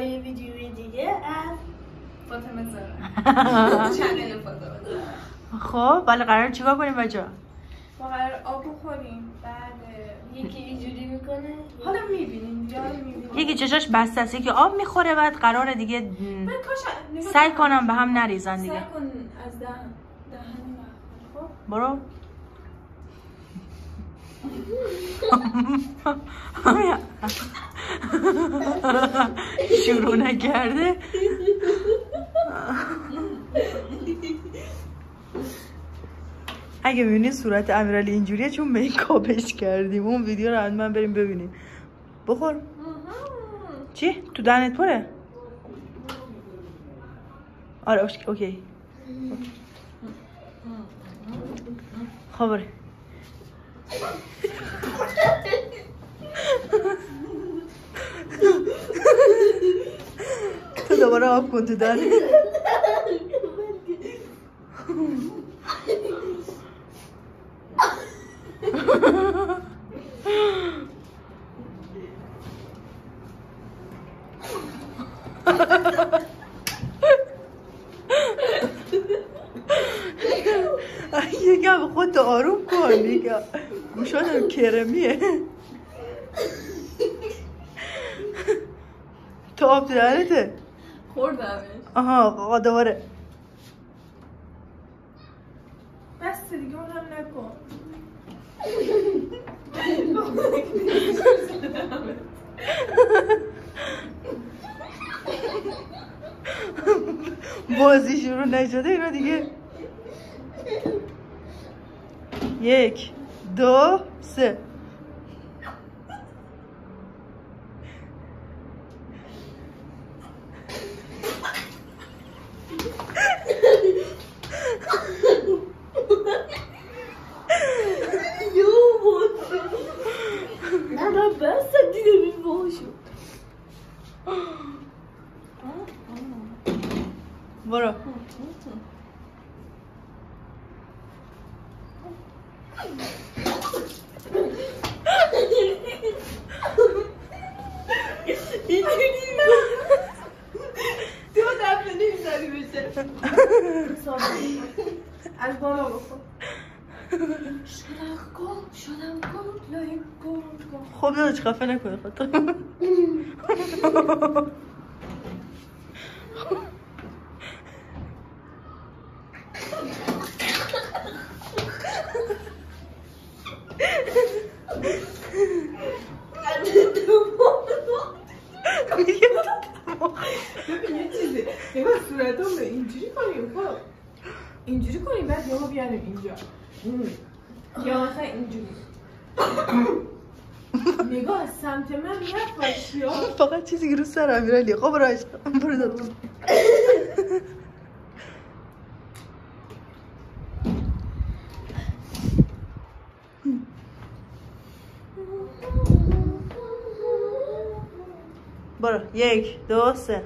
با یه ویدیوی دیگه از فاطمه زهرا چنل فاطمه زهرا. خب ولی قرار چیکار کنیم بچه‌ها؟ ما قرار آب بخوریم. بعد یکی اینجوری میکنه حالا میبینیم یا میبینیم یکی چشاش بسته است یکی آب میخوره بعد قراره دیگه من کاش سعی کنم به هم نریزن دیگه. سعی کن از دهن خب برو. شروع نکرده. اگه ببینید صورت امیرعلی اینجوریه چون میکاپش کردیم. اون ویدیو رو حتما بریم ببینیم. بخور. چی؟ تو دهنت پره؟ آره اوکی. خب بریم. تو دوباره آب کن تو دهنت. یکم خودتو آروم کن دیگه. گوشاتم کرمیه. تو آب تو دهنته؟ خوردمش. آها دوباره. بس دیگه اون هم نکن. بازی شروع نشده اینا دیگه. 1 2 3 نه بس دیگه بیباشو برو. تو دفعه نمیزنی بشه. از بالا بخور. شدم گم لای گم. خب داداش خفه نکنه خودتو. ببین یه چیزی نگاه صورتم به اینجوری کنیم. خب اینجوری کنیم بعد یهو بیاریم اینجا یا مثلا اینجوری. نگاه از سمت من نفاش یا فقط چیزی که رو سر امیرعلی. خب برو عشقم برو دادم. برو 1 2 3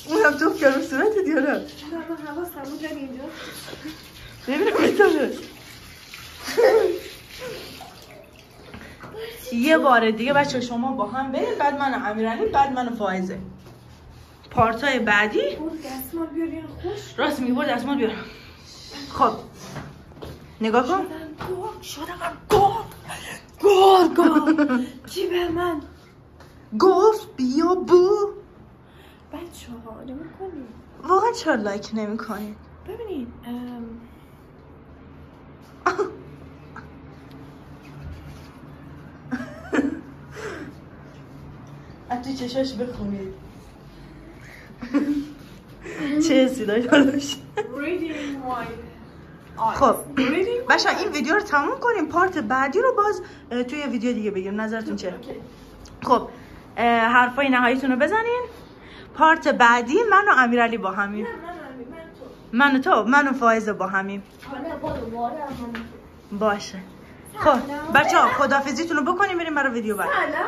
اونم توف کردم صورت دیارم. من حواسم بود اینجا. ببینم میتونه یه بار دیگه بچه شما با هم برید بعد من امیرعلی بعد من فائزه. پارتای بعدی دستمال بیارین خوش. راست میگی برو دستمال بیار. خب نگاه کن. شدم گم گرگا کی به من گفت بیا بو. بچه ها نمی‌کنید واقعا چرا لایک نمی کنید؟ ببینید از تو چشاش بخونید. چه حسی داشت؟ reading my خب بچه این ویدیو رو تموم کنیم، پارت بعدی رو باز توی ویدیو دیگه بگیریم. نظرتون چه؟ خب حرفای نهاییتون رو بزنین. پارت بعدی من و امیرعلی با همیم. من و تو، من و فائزه با همیم. باشه. خب بچه ها خداحافظیتون رو بکنیم بریم برای ویدیو بعد. سلام